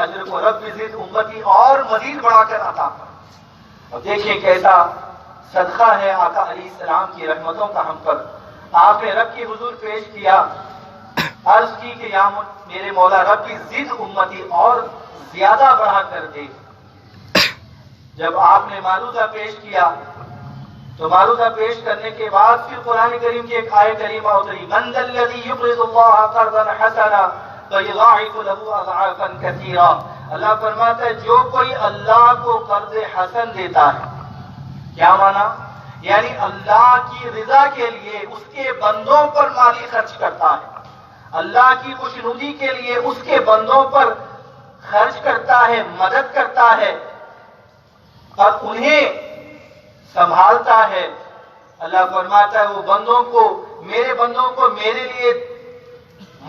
اجر کو رب زد امتی اور مزید بڑھا کر عطا کر۔ اور دیکھیں کیسا صدقہ ہے آقا علیہ السلام کی رحمتوں کا ہم پر۔ آپ نے رب کے حضور پیش کیا، عرض کی کہ یا میرے مولا رب زد امتی اور زیادہ بڑھا کر دے۔ جب آپ نے معروضہ پیش کیا تو معروضہ پیش کرنے کے بعد پھر قرآن کریم کی ایک آیت کریمہ اتری، من ذا الذی یقرض اللہ قرضا حسنا فیضاعف له اضعافا کثیرا۔ اللہ فرماتا ہے جو کوئی اللہ کو قرض حسن دیتا ہے، کیا مانا؟ یعنی اللہ کی رضا کے لیے اس کے بندوں پر مالی خرچ کرتا ہے، اللہ کی خوشنودی کے لیے اس کے بندوں پر خرچ کرتا ہے، مدد کرتا ہے اور انہیں سنبھالتا ہے۔ اللہ فرماتا ہے وہ میرے بندوں کو میرے لیے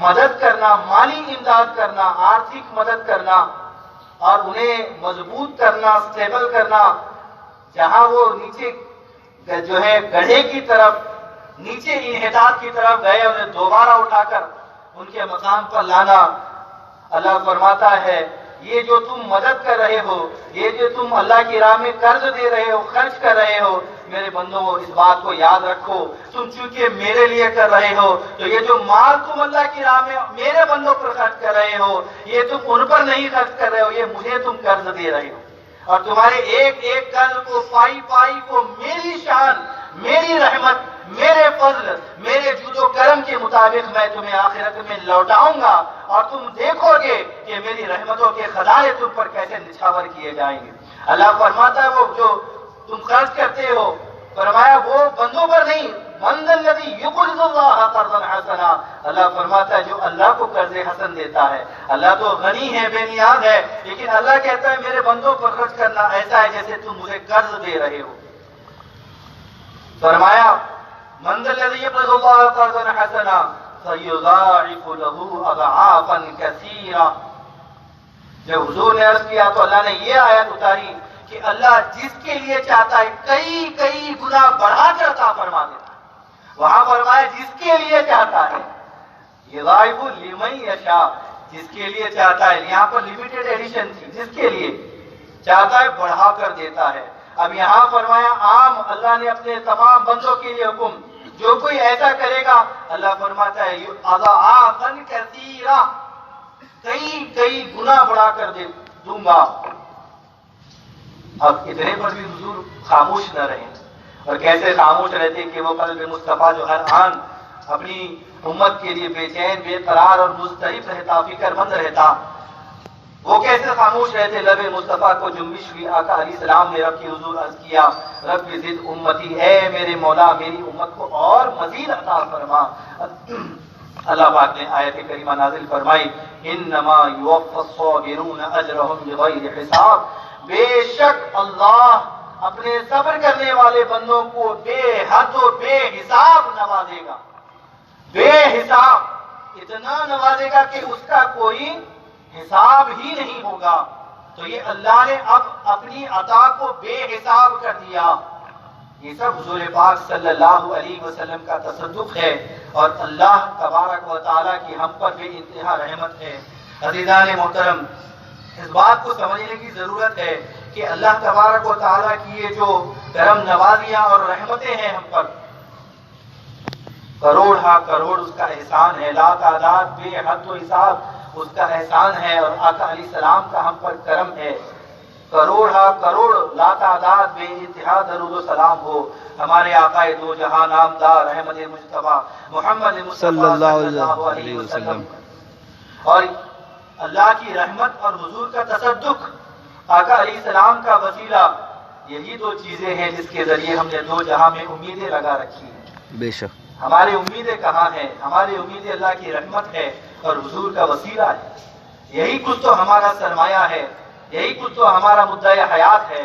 مدد کرنا، مالی امداد کرنا، آرتھک مدد کرنا اور انہیں مضبوط کرنا، سٹیبل کرنا، جہاں وہ نیچے جو ہے گڑھے کی طرف نیچے انحطاط کی طرف گئے انہیں دوبارہ اٹھا کر ان کے مقام پر لانا۔ اللہ فرماتا ہے یہ جو تم مدد کر رہے ہو، یہ جو تم اللہ کی راہ میں قرض دے رہے ہو، خرچ کر رہے ہو، میرے بندوں اس بات کو یاد رکھو، تم چونکہ میرے لیے کر رہے ہو تو یہ جو مال تم اللہ کی راہ میں میرے بندوں پر خرچ کر رہے ہو، یہ تم ان پر نہیں خرچ کر رہے ہو، یہ مجھے تم قرض دے رہے ہو، اور تمہارے ایک ایک قرض کو پائی پائی کو میری شان، میری رحمت، میرے فضل، میرے جود و کرم کے مطابق میں تمہیں آخرت میں لوٹاؤں گا، اور تم دیکھو گے کہ میری رحمتوں کے خزانے تم پر کیسے نچھاور کیے جائیں گے۔ اللہ فرماتا ہے وہ جو تم خرچ کرتے ہو، فرمایا وہ بندوں پر نہیں، من ذا الذی یقرض اللہ قرضا حسنا، اللہ فرماتا ہے جو اللہ کو قرض حسن دیتا ہے۔ اللہ تو غنی ہے، بے نیاز ہے، لیکن اللہ کہتا ہے میرے بندوں پر خرچ کرنا ایسا ہے جیسے تم مجھے قرض دے رہے ہو۔ فرمایا من ذا الذی یقرض اللہ قرضا حسنا فیضاعف له اضعافا کثیرا۔ جب حضور نے عرض کیا تو اللہ نے یہ آیت اتاری کہ اللہ جس کے لیے چاہتا ہے کئی کئی گنا بڑھا کر عطا فرما دیتا ہے۔ وہاں فرمایا جس کے لیے چاہتا ہے، یضاعف لمن یشاء، جس کے لیے چاہتا ہے، یہاں پر لمیٹڈ ایڈیشن تھی، جس کے لیے چاہتا ہے بڑھا کر دیتا ہے۔ اب یہاں فرمایا عام اللہ نے اپنے تمام بندوں کے لیے حکم، جو کوئی ایسا کرے گا اللہ فرماتا ہے اضعافا کثیرا، کئی کئی گنا بڑھا کر دوں گا۔ اب اتنے پر بھی حضور خاموش نہ رہے، اور کیسے خاموش رہتے کہ وہ قلب مصطفیٰ جو ہر آن اپنی امت کے لیے بے چین، بے قرار اور مضطرب رہتا، فکر مند رہتا، وہ کیسے خاموش رہتے؟ لب مصطفیٰ کو جنبش ہوئی، آقا علیہ السلام نے رب کی حضور عرض کیا رب زد امتی، اے میرے مولا میری امت کو اور مزید عطا فرما۔ اللہ پاک نے آیت کریمہ نازل فرمائی، انما یوفی الصابرون اجرهم بغیر حساب، بے شک اللہ اپنے صبر کرنے والے بندوں کو بے حد و بے حساب نوازے گا، بے حساب اتنا نوازے گا کہ اس کا کوئی حساب ہی نہیں ہوگا۔ تو یہ اللہ نے اب اپنی عطا کو بے حساب کر دیا۔ یہ سب حضور پاک صلی اللہ علیہ وسلم کا تصدق ہے، اور اللہ تبارک و تعالیٰ کی ہم پر بے انتہا رحمت ہے۔ عزیزان محترم، اس بات کو سمجھنے کی ضرورت ہے کہ اللہ تبارک و تعالیٰ کی یہ جو کرم نوازیاں اور رحمتیں ہیں ہم پر، کروڑ ہا کروڑ اس کا احسان ہے، لا تعداد بے حد و حساب اس کا احسان ہے، اور آقا علیہ السلام کا ہم پر کرم ہے۔ کروڑ ہا کروڑ لا تعداد بے انتہا درود و سلام ہو ہمارے آقا دو جہاں نامدار احمد مجتبیٰ محمد مصطفیٰ صلی اللہ علیہ وسلم، اور اللہ کی رحمت اور حضور کا تصدق، آقا علیہ السلام کا وسیلہ، یہی دو چیزیں ہیں جس کے ذریعے ہم نے دو جہاں میں امیدیں لگا رکھی ہیں۔ بے شک ہماری امیدیں کہاں ہیں؟ ہماری امیدیں اللہ کی رحمت ہے اور حضور کا وسیلہ ہے۔ یہی کچھ تو ہمارا سرمایہ ہے، یہی کچھ تو ہمارا مدعا حیات ہے،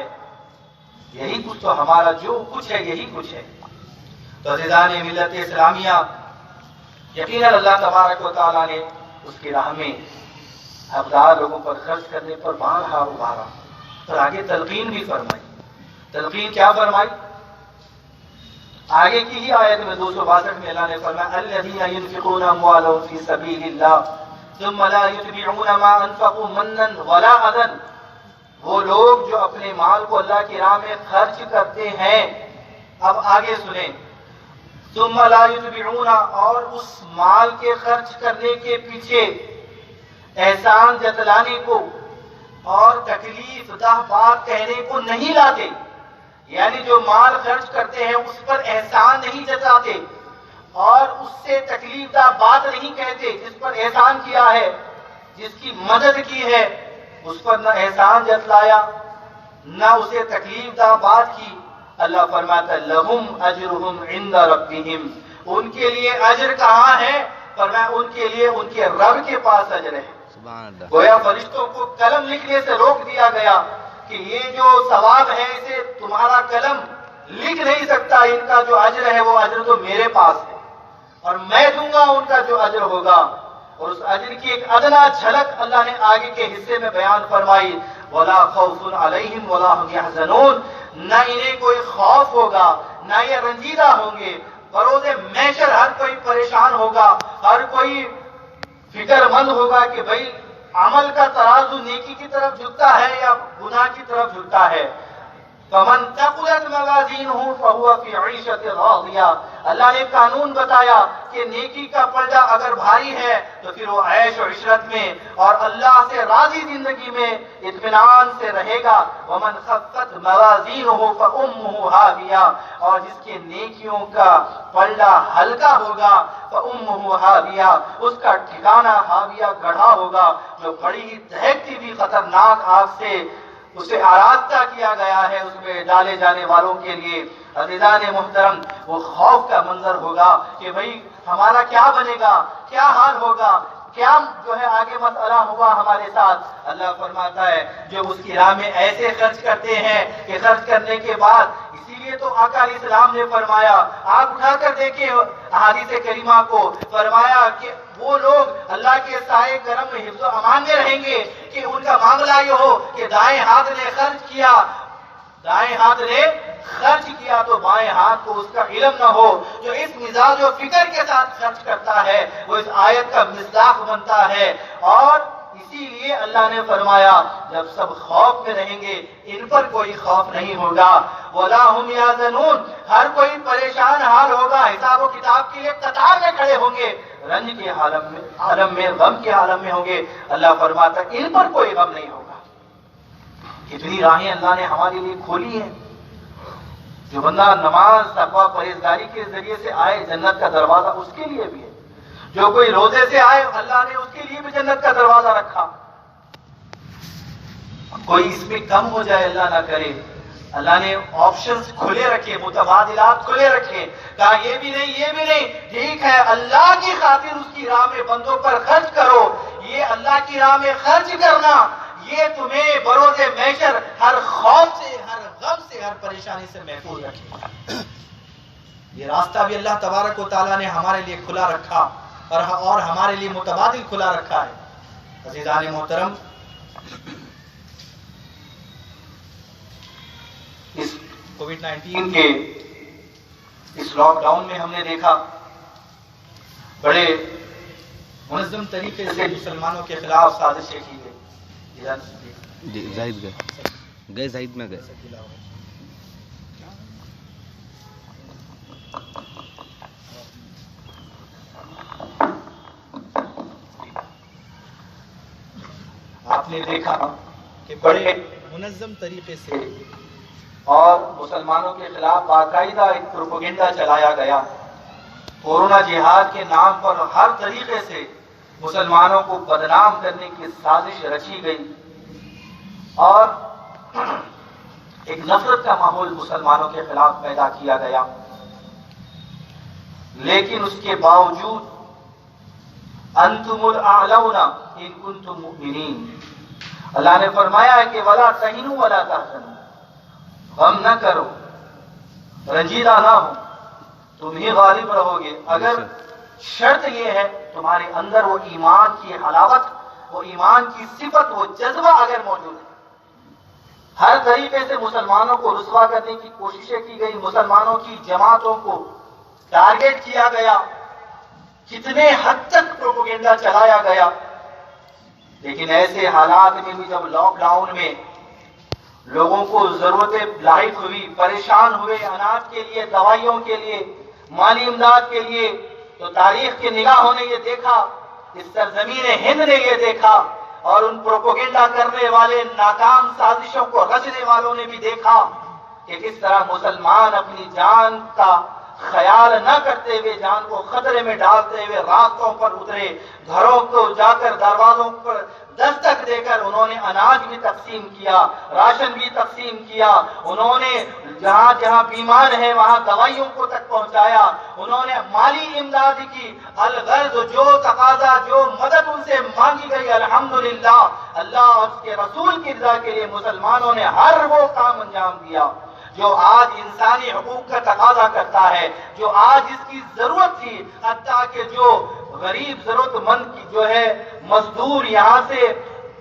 یہی کچھ تو ہمارا جو کچھ ہے، یہی کچھ ہے۔ تو عزیزان ملت اسلامیہ، یقیناً اللہ تبارک و تعالیٰ نے اس کی راہ میں حقدار لوگوں پر خرچ کرنے پر بارہا ابھارا، اور آگے تلقین بھی فرمائی۔ تلقین کیا فرمائی؟ آگے کی ہی آیت میں 262 میں اللہ نے فرمایا الذین ينفقون اموالهم فی سبیل اللہ ثم لا يتبعون ما انفقوا منا ولا اذى، وہ لوگ جو اپنے مال کو اللہ کی راہ میں خرچ کرتے ہیں. اب آگے سنیں، ثم لا يتبعون، اور اس مال کے خرچ کرنے کے پیچھے احسان جتلانے کو اور تکلیف دہ بات کہنے کو نہیں لاتے. یعنی جو مال خرچ کرتے ہیں اس پر احسان نہیں جتاتے اور اس سے تکلیف دہ بات نہیں کہتے. جس پر احسان کیا ہے، جس کی مدد کی ہے، اس پر نہ احسان جتلایا نہ اسے تکلیف دہ بات کی. اللہ فرماتا ہے لہم اجرہم عند ربہم، ان کے لیے اجر کہاں ہے؟ فرمایا ان کے لیے ان کے رب کے پاس اجر ہے. گویا فرشتوں کو قلم لکھنے سے روک دیا گیا کہ یہ جو ثواب ہے اسے تمہارا قلم لکھ نہیں سکتا، ان کا جو اجر ہے وہ اجر تو میرے پاس ہے اور میں دوں گا ان کا جو اجر ہوگا. اور اس اجر کی ایک ادنا جھلک اللہ نے آگے کے حصے میں بیان فرمائی، وَلَا خَوْفٌ عَلَيْهِمْ وَلَا هُمْ يَحْزَنُونَ، نہ انہیں کوئی خوف ہوگا نہ یہ رنجیدہ ہوں گے. بروز محشر ہر کوئی پریشان ہوگا، ہر کوئی فکر مند ہوگا کہ بھئی عمل کا ترازو نیکی کی طرف جھکتا ہے یا گناہ کی طرف جھکتا ہے. فَمَن ثَقُلَتْ مَوَازِينُهُ فَهُوَ فِي عِيشَةٍ رَاضِيَةٍ، اللہ نے قانون بتایا کہ نیکی کا پلڑا اگر بھاری ہے تو پھر وہ عیش و عشرت میں اور اللہ سے راضی زندگی میں اطمینان سے رہے گا. وَمَنْ خَفَّتْ مَوَازِينُهُ فَأُمُّهُ هَاوِيَةٌ، اور جس کے نیکیوں کا پلڑا ہلکا ہوگا فَأُمُّهُ هَاوِيَةٌ، اس کا ٹھکانہ ہاویہ گڑھا ہوگا، جو بڑی ہی دہکتی ہوئی خطرناک آگ سے اسے آراستہ کیا گیا ہے، اس میں ڈالے جانے والوں کے لیے. عزیزان محترم، وہ خوف کا منظر ہوگا کہ بھئی ہمارا کیا بنے گا، کیا حال ہوگا، کیا جو ہے آگے مسئلہ ہوا ہمارے ساتھ. اللہ فرماتا ہے جو اس کی راہ میں ایسے خرچ کرتے ہیں کہ خرچ کرنے کے بعد، اسی لیے تو آقا علیہ السلام نے فرمایا، آپ اٹھا کر دیکھیں احادیث کریمہ کو، فرمایا کہ وہ لوگ اللہ کے سائے کرم میں حفظ و امان میں رہیں گے کہ ان کا معاملہ یہ ہو کہ دائیں ہاتھ نے خرچ کیا، دائیں ہاتھ نے خرچ کیا تو بائیں ہاتھ کو اس کا علم نہ ہو. جو اس مزاج و فکر کے ساتھ خرچ کرتا ہے وہ اس آیت کا مصداق بنتا ہے. اور اسی لیے اللہ نے فرمایا جب سب خوف میں رہیں گے ان پر کوئی خوف نہیں ہوگا. وَلَا هُمْ يَحْزَنُونَ، ہر کوئی پریشان حال ہوگا، حساب و کتاب کے لیے قطار میں کھڑے ہوں گے، رنج کے عالم میں غم کے عالم میں ہوں گے. اللہ فرماتا ہے ان پر کوئی غم نہیں ہوگا. کتنی راہیں اللہ نے ہمارے لیے کھولی ہیں. جو بندہ نماز تقویٰ پرہیزگاری کے ذریعے سے آئے جنت کا دروازہ اس کے لیے بھی ہے. جو کوئی روزے سے آئے اللہ نے اس کے لیے بھی جنت کا دروازہ رکھا. کوئی اس میں کم ہو جائے اللہ نہ کرے، اللہ نے آپشنز کھلے رکھے، متبادلات کھلے رکھے. کہا یہ بھی نہیں یہ بھی نہیں، ٹھیک ہے اللہ کی خاطر اس کی راہ میں بندوں پر خرچ کرو. یہ اللہ کی راہ میں خرچ کرنا یہ تمہیں بروز محشر ہر خوف سے، ہر غم سے، ہر پریشانی سے محفوظ رکھے. یہ راستہ بھی اللہ تبارک و تعالیٰ نے ہمارے لیے کھلا رکھا اور ہمارے لیے متبادل کھلا رکھا ہے. عزیزان محترم، اس کووڈ-19 کے اس لاک ڈاؤن میں ہم نے دیکھا بڑے منظم طریقے سے مسلمانوں کے خلاف سازشیں کی گئی. زاہد گئے زاہد میں گئے. آپ نے دیکھا کہ بڑے منظم طریقے سے اور مسلمانوں کے خلاف باقاعدہ ایک پروپیگنڈا چلایا گیا. کورونا جہاد کے نام پر ہر طریقے سے مسلمانوں کو بدنام کرنے کی سازش رچی گئی اور ایک نفرت کا ماحول مسلمانوں کے خلاف پیدا کیا گیا. لیکن اس کے باوجود انتم الاعلون ان کنتم مؤمنین، اللہ نے فرمایا ہے کہ ولا تہنوا ولا تحزنوا، غم نہ کرو، رنجیدہ نہ ہو، تم ہی غالب رہو گے اگر شرط یہ ہے تمہارے اندر وہ ایمان کی حلاوت، وہ ایمان کی صفت، وہ جذبہ اگر موجود ہے. ہر طریقے سے مسلمانوں کو رسوا کرنے کی کوششیں کی گئی، مسلمانوں کی جماعتوں کو ٹارگیٹ کیا گیا، کتنے حد تک پروپیگنڈا چلایا گیا. لیکن ایسے حالات میں بھی جب لاک ڈاؤن میں لوگوں کو ضرورتیں لاحق ہوئی، پریشان ہوئے اناج کے لیے، دوائیوں کے لیے، مالی امداد کے لیے، تو تاریخ کے نگاہوں نے یہ دیکھا، اس سرزمین ہند نے یہ دیکھا، اور ان پروپیگنڈا کرنے والے ناکام سازشوں کو رچنے والوں نے بھی دیکھا کہ کس طرح مسلمان اپنی جان کا خیال نہ کرتے ہوئے، جان کو خطرے میں ڈالتے ہوئے راستوں پر اترے، گھروں کو جا کر دروازوں پر دستک دے کر انہوں نے اناج بھی تقسیم کیا، راشن بھی تقسیم کیا، انہوں نے جہاں جہاں بیمار ہیں وہاں دوائیوں کو تک پہنچایا، انہوں نے مالی امداد کی، الغرض جو تقاضا، جو مدد ان سے مانگی گئی، الحمدللہ اللہ اور اس کے رسول کی رضا کے لیے مسلمانوں نے ہر وہ کام انجام دیا جو آج انسانی حقوق کا تقاضا کرتا ہے، جو آج اس کی ضرورت تھی، حتیٰ کہ جو غریب ضرورت مند کی جو ہے مزدور یہاں سے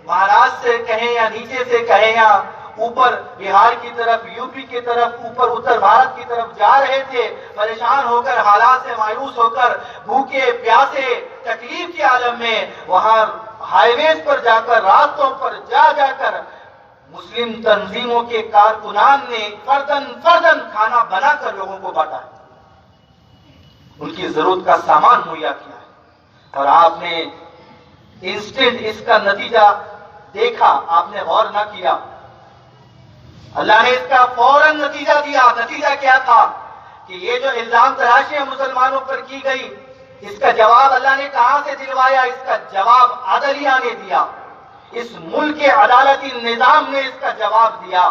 مہاراشٹر سے کہیں یا نیچے سے کہیں یا اوپر بہار کی طرف، یو پی کی طرف، اوپر اتر بھارت کی طرف جا رہے تھے، پریشان ہو کر، حالات سے مایوس ہو کر، بھوکے پیاسے تکلیف کے عالم میں، وہاں ہائی ویز پر جا کر، راستوں پر جا جا کر مسلم تنظیموں کے کارکنان نے فردن فردن کھانا بنا کر لوگوں کو بانٹا ہے، ان کی ضرورت کا سامان مہیا کیا ہے، اور آپ نے انسٹنٹ اس کا نتیجہ دیکھا، آپ نے غور نہ کیا، اللہ نے اس کا فوراً نتیجہ دیا۔ نتیجہ کیا تھا کہ یہ جو الزام تراشیاں مسلمانوں پر کی گئی، اس کا جواب اللہ نے کہاں سے دلوایا؟ اس کا جواب عدلیہ نے دیا، اس ملک کے عدالتی نظام نے اس کا جواب دیا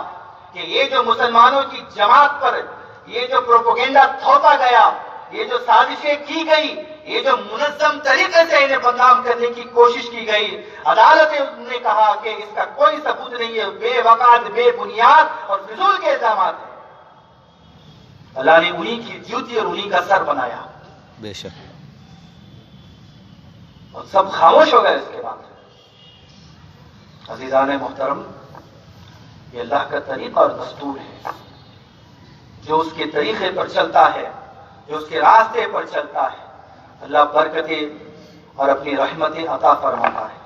کہ یہ جو مسلمانوں کی جماعت پر یہ جو پروپیگنڈا تھوپا گیا، یہ جو سازشیں کی گئی، یہ جو منظم طریقے سے انہیں بدنام کرنے کی کوشش کی گئی، عدالت نے کہا کہ اس کا کوئی ثبوت نہیں ہے، بے وقعت، بے بنیاد اور فضول کے الزامات ہیں۔ اللہ نے انہی کی جوتی اور انہی کا سر بنایا، بے شک، اور سب خاموش ہو گئے اس کے بعد۔ عزیزان محترم، یہ اللہ کا طریقہ اور دستور ہے، جو اس کے طریقے پر چلتا ہے، جو اس کے راستے پر چلتا ہے، اللہ برکتیں اور اپنی رحمتیں عطا فرماتا ہے۔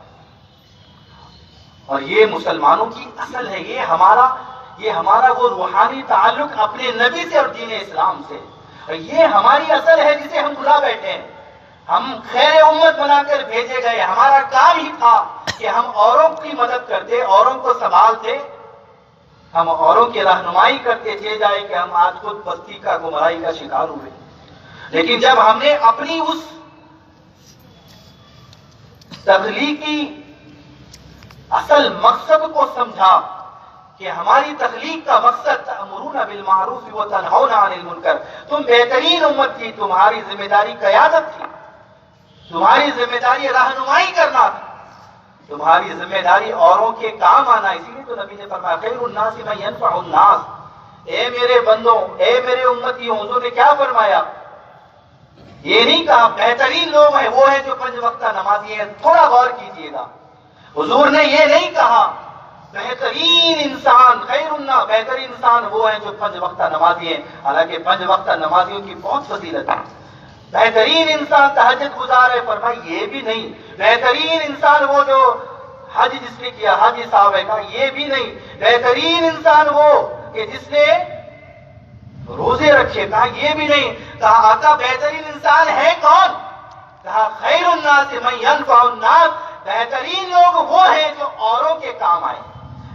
اور یہ مسلمانوں کی اصل ہے، یہ ہمارا وہ روحانی تعلق اپنے نبی سے اور دین اسلام سے، اور یہ ہماری اصل ہے جسے ہم بھلا بیٹھے ہیں۔ ہم خیر امت بنا کر بھیجے گئے، ہمارا کام ہی تھا کہ ہم اوروں کی مدد کرتے، اوروں کو سنبھالتے، ہم اوروں کی رہنمائی کرتے، یہ جائے کہ ہم آج خود پستی کا، گمراہی کا شکار ہوئے۔ لیکن جب ہم نے اپنی اس تخلیقی اصل مقصد کو سمجھا کہ ہماری تخلیق کا مقصد تأمرون بالمعروف وتنہون عن المنکر، تم بہترین امت تھی، تمہاری ذمہ داری قیادت تھی، تمہاری ذمہ داری رہنمائی کرنا تھی، تمہاری ذمہ داری اوروں کے کام آنا۔ اسی لیے تو نبی نے فرمایا خیر الناس من ينفع الناس، اے میرے بندوں، اے میرے امتیوں، حضور نے کیا فرمایا؟ یہ نہیں کہا بہترین لوگ ہیں وہ ہیں جو 5 وقتہ نمازی ہیں، تھوڑا غور کیجئے گا، حضور نے یہ نہیں کہا بہترین انسان، خیر الناس، بہترین انسان وہ ہیں جو 5 وقتہ نمازی ہیں، حالانکہ 5 وقتہ نمازیوں کی بہت فضیلت ہے۔ بہترین انسان تہجد گزار ہے، فرمایا یہ بھی نہیں، بہترین انسان وہ جو حج جس نے کیا، حج صاحب ہے، کہا یہ بھی نہیں، بہترین انسان وہ کہ جس نے روزے رکھے، کہا یہ بھی نہیں، کہا آقا بہترین انسان ہے کون؟ کہا خیر الناس من ينفع الناس، بہترین لوگ وہ ہیں جو اوروں کے کام آئے،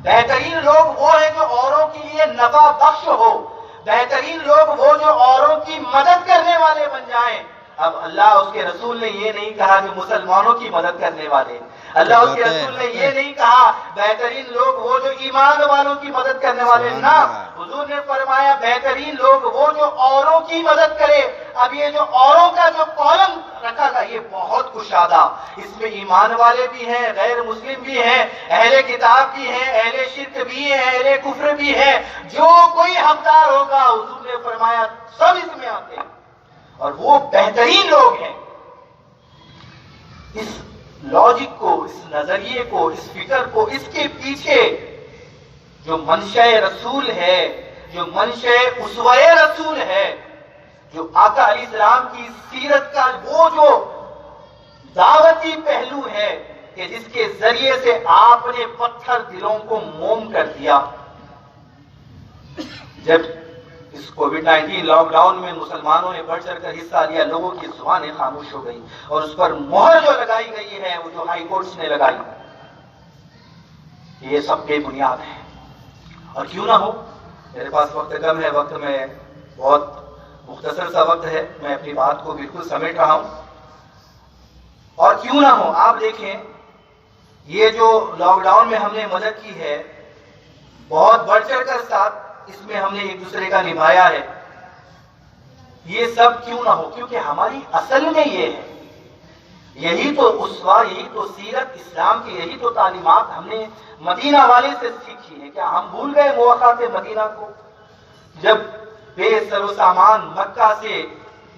بہترین لوگ وہ ہیں جو اوروں کے لیے نفع بخش ہو، بہترین لوگ وہ جو اوروں کی مدد کرنے والے بن جائیں۔ اب اللہ اس کے رسول نے یہ نہیں کہا کہ مسلمانوں کی مدد کرنے والے، اللہ اس کے رسول نے یہ نہیں کہا بہترین لوگ وہ جو ایمان والوں کی مدد کرنے والے، نہ، حضور نے فرمایا بہترین لوگ وہ جو اوروں کی مدد کرے۔ اب یہ جو اوروں کا جو کالم رکھا تھا یہ بہت کشادہ، اس میں ایمان والے بھی ہیں، غیر مسلم بھی ہیں، اہل کتاب بھی ہیں، اہل شرک بھی ہیں، اہل کفر بھی ہیں، جو کوئی حقدار ہوگا حضور نے فرمایا سب اس میں آتے ہیں، اور وہ بہترین لوگ ہیں۔ اس لاجک کو، اس نظریے کو، اس فکر کو، اس کے پیچھے جو منشأ رسول ہے، جو منشأ اسوہ رسول ہے، جو آقا علیہ السلام کی سیرت کا وہ جو دعوتی پہلو ہے، کہ جس کے ذریعے سے آپ نے پتھر دلوں کو موم کر دیا. جب اس کووڈ 19 لاک ڈاؤن میں مسلمانوں نے بڑھ چڑھ کر حصہ لیا، لوگوں کی زبانیں خاموش ہو گئی اور اس پر مہر جو لگائی گئی ہے وہ جو ہائی کورٹس نے لگائی، یہ سب بے بنیاد ہے. اور کیوں نہ ہو، میرے پاس وقت کم ہے، وقت میں بہت مختصر سا وقت ہے، میں اپنی بات کو بالکل سمیٹ رہا ہوں. اور کیوں نہ ہو، آپ دیکھیں یہ جو لاک ڈاؤن میں ہم نے مدد کی ہے، بہت بڑھ چڑھ کر ساتھ اس میں ہم نے ایک دوسرے کا نبھایا ہے. یہ سب کیوں نہ ہو، کیونکہ ہماری اصل میں یہ ہے، یہی تو اسوہ، یہی تو سیرت اسلام کی، یہی تو تعلیمات ہم نے مدینہ والے سے سیکھی ہے. کیا ہم بھول گئے مواقعات مدینہ کو، جب بے سر و سامان مکہ سے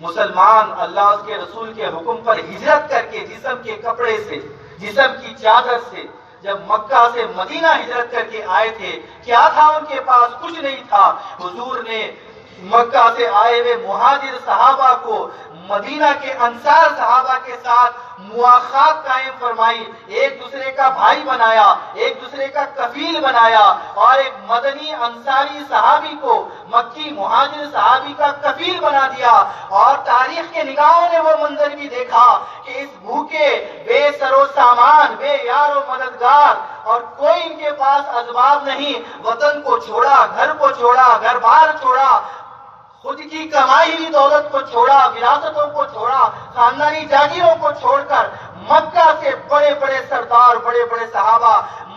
مسلمان اللہ اس کے رسول کے حکم پر ہجرت کر کے جسم کے کپڑے سے، جسم کی چادر سے، جب مکہ سے مدینہ ہجرت کر کے آئے تھے، کیا تھا ان کے پاس؟ کچھ نہیں تھا. حضور نے مکہ سے آئے ہوئے مہاجر صحابہ کو مدینہ کے انصار صحابہ کے ساتھ مواخات قائم فرمائی، ایک دوسرے کا بھائی بنایا، ایک دوسرے کا کفیل بنایا، اور ایک مدنی انصاری صحابی کو مکی مہاجر صحابی کا کفیل بنا دیا. اور تاریخ کے نگاہوں نے وہ منظر بھی دیکھا کہ اس بھوکے بے سر و سامان، بے یار و مددگار، اور کوئی ان کے پاس اسباب نہیں، وطن کو چھوڑا، گھر کو چھوڑا، گھر بار چھوڑا، خود کی کمائی ہوئی دولت کو چھوڑا، وراثتوں کو چھوڑا، خاندانی جاگیروں کو چھوڑ کر مکہ سے بڑے بڑے سردار، بڑے بڑے صحابہ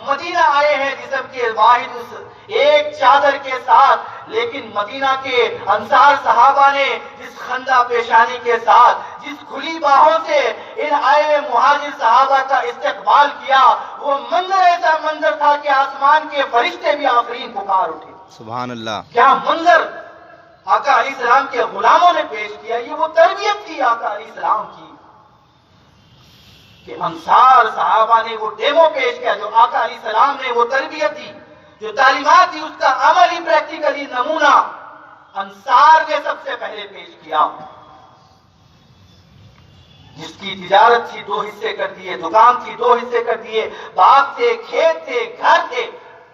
مدینہ آئے ہیں جسم کے واحد اس ایک چادر کے ساتھ. لیکن مدینہ کے انصار صحابہ نے جس خندہ پیشانی کے ساتھ، جس کھلی باہوں سے ان آئے ہوئے مہاجر صحابہ کا استقبال کیا، وہ منظر ایسا منظر تھا کہ آسمان کے فرشتے بھی آفرین پکار اٹھے. سبحان اللہ. کیا منظر آقا علیہ السلام کے غلاموں نے پیش کیا. یہ وہ تربیت تھی آقا علیہ السلام کی کہ انصار صحابہ نے وہ ڈیمو پیش کیا، جو آقا علیہ السلام نے وہ تربیت دی، جو تعلیمات تھی، اس کا عملی پریکٹیکلی نمونہ انصار نے سب سے پہلے پیش کیا. جس کی تجارت تھی 2 حصے کر دیے، دکان تھی 2 حصے کر دیے، باغ تھے، کھیت تھے، گھر تھے،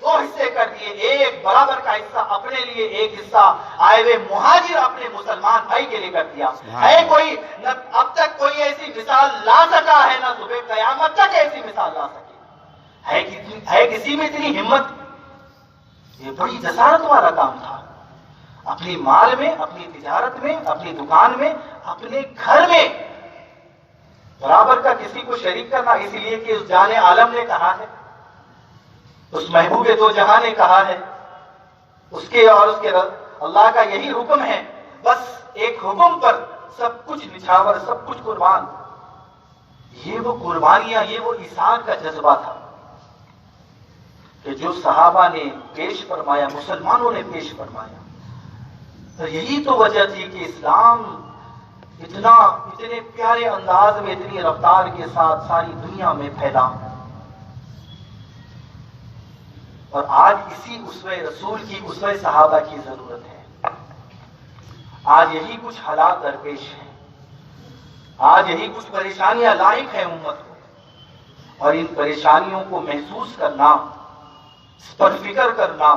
2 حصے کر دیے. ایک برابر کا حصہ اپنے لیے، ایک حصہ آئے ہوئے مہاجر اپنے مسلمان بھائی کے لیے کر دیا. ہے کوئی نہ اب تک کوئی ایسی مثال لا سکا ہے، نہ صبح قیامت تک ایسی مثال لا سکے. ہے کسی میں اتنی ہمت؟ یہ بڑی جسارت والا کام تھا. اپنی مال میں، اپنی تجارت میں، اپنی دکان میں، اپنے گھر میں برابر کا کسی کو شریک کرنا، اس لیے کہ اس جان عالم نے کہا ہے، اس محبوب 2 جہاں نے کہا ہے، اس کے اور اس کے اللہ کا یہی حکم ہے. بس ایک حکم پر سب کچھ نچھاور، سب کچھ قربان. یہ وہ قربانیاں، یہ وہ ایثار کا جذبہ تھا کہ جو صحابہ نے پیش فرمایا، مسلمانوں نے پیش فرمایا. تو یہی تو وجہ تھی کہ اسلام اتنے پیارے انداز میں، اتنی رفتار کے ساتھ ساری دنیا میں پھیلا. اور آج اسی اسوہ رسول کی، اسوہ صحابہ کی ضرورت ہے. آج یہی کچھ حالات درپیش ہیں، آج یہی کچھ پریشانیاں لاحق ہیں امت کو، اور ان پریشانیوں کو محسوس کرنا، اس پر فکر کرنا،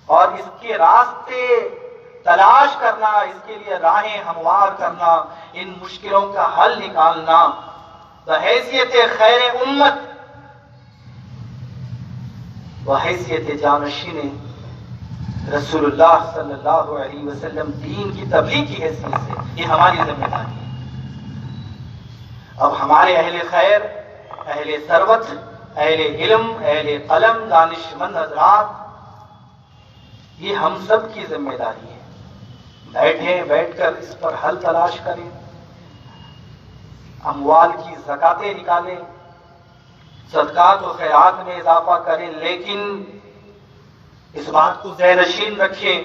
اور اس کے راستے تلاش کرنا، اس کے لیے راہیں ہموار کرنا، ان مشکلوں کا حل نکالنا بحیثیت خیر امت، بحیثیت جانشین رسول اللہ صلی اللہ علیہ وسلم، دین کی تبلیغ کی حیثیت سے یہ ہماری ذمہ داری ہے. اب ہمارے اہل خیر، اہل ثروت، اہل علم، اہل قلم، دانشمند حضرات، یہ ہم سب کی ذمہ داری ہے. بیٹھ کر اس پر حل تلاش کریں، اموال کی زکاتیں نکالیں، صدقات و خیرات میں اضافہ کریں، لیکن اس بات کو ذہن نشین رکھیں،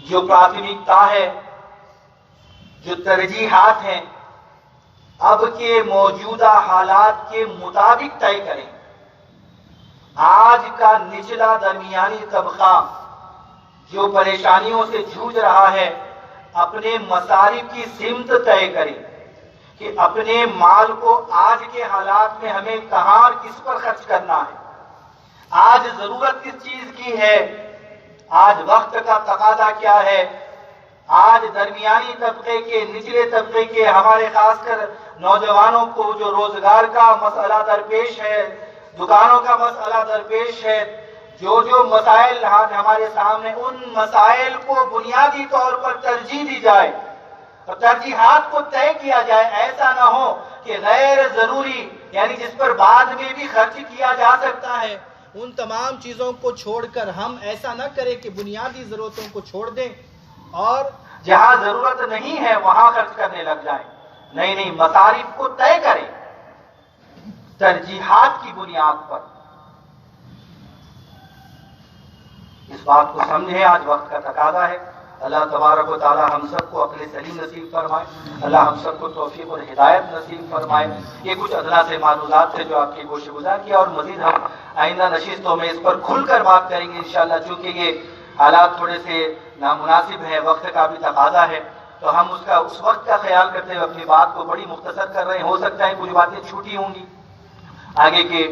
جو پراتھمکتا ہے، جو ترجیحات ہیں، اب کے موجودہ حالات کے مطابق طے کریں. آج کا نچلا درمیانی طبقہ جو پریشانیوں سے جوجھ رہا ہے، اپنے مصارف کی سمت طے کریں، کہ اپنے مال کو آج کے حالات میں ہمیں کہاں اور کس پر خرچ کرنا ہے، آج ضرورت کس چیز کی ہے، آج وقت کا تقاضا کیا ہے، آج درمیانی طبقے کے، نچلے طبقے کے، ہمارے خاص کر نوجوانوں کو جو روزگار کا مسئلہ درپیش ہے، دکانوں کا مسئلہ درپیش ہے، جو مسائل ہمارے سامنے، ان مسائل کو بنیادی طور پر ترجیح دی جائے اور ترجیحات کو طے کیا جائے. ایسا نہ ہو کہ غیر ضروری، یعنی جس پر بعد میں بھی خرچ کیا جا سکتا ہے، ان تمام چیزوں کو چھوڑ کر ہم ایسا نہ کریں کہ بنیادی ضرورتوں کو چھوڑ دیں اور جہاں ضرورت نہیں ہے وہاں خرچ کرنے لگ جائیں. نہیں، مصارف کو طے کریں ترجیحات کی بنیاد پر. اس بات کو سمجھیں، آج وقت کا تقاضا ہے. اللہ تبارک و تعالی ہم سب کو عقل سلیم نصیب فرمائے، اللہ ہم سب کو توفیق اور ہدایت نصیب فرمائے. یہ کچھ ادنا سے معلومات تھے جو آپ کی گوش گزار کیا، اور مزید ہم آئندہ نشستوں میں اس پر کھل کر بات کریں گے انشاءاللہ. چونکہ یہ حالات تھوڑے سے نامناسب ہیں، وقت کا بھی تقاضا ہے، تو ہم اس وقت کا خیال کرتے ہوئے اپنی بات کو بڑی مختصر کر رہے ہیں. ہو سکتا ہے کچھ باتیں چھوٹی ہوں گی، آگے کے